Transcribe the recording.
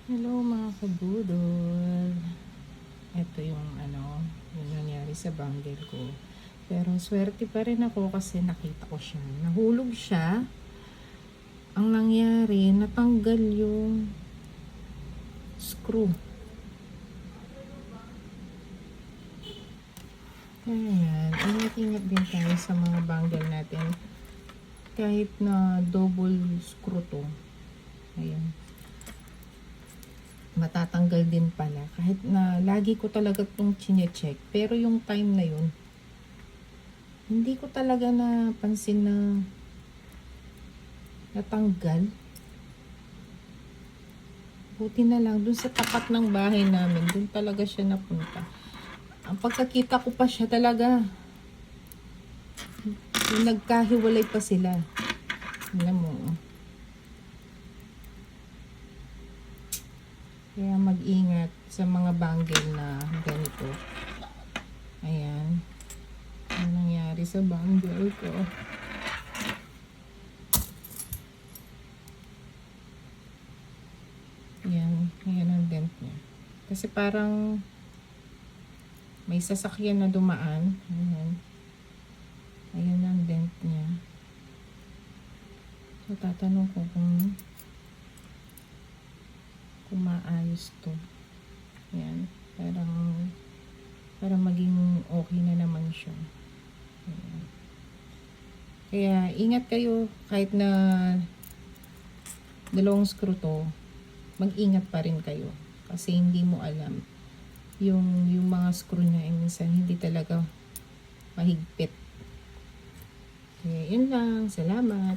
Hello mga kabudol. Ito yung yung nangyari sa bangle ko. Pero swerte pa rin ako kasi nakita ko siya. Nahulog siya. Ang nangyari, natanggal yung screw. Kaya yan, ingat-ingat din tayo sa mga bangle natin. Kahit na double screw to. Ayan. Matatanggal din pala. Kahit na lagi ko talaga itong chine-check. Pero yung time na yun, hindi ko talaga napansin na natanggal. Buti na lang, dun sa tapat ng bahay namin, dun talaga siya napunta. Ang pagkakita ko pa siya talaga, yung nagkahiwalay pa sila. Alam mo, kaya mag-ingat sa mga bangle na ganito. Ayan. Ano nangyari sa bangle ko? Ayan. Ayan ang dent niya. Kasi parang may sasakyan na dumaan. Ayan. Ayan ang dent niya. So, tatanong ko kung maayos to. Ayan. Para maging okay na naman siya. Ayan. Kaya, ingat kayo kahit na dalawang screw to, mag-ingat pa rin kayo. Kasi hindi mo alam. Yung mga screw niya, minsan hindi talaga mahigpit. Kaya, yun lang. Salamat.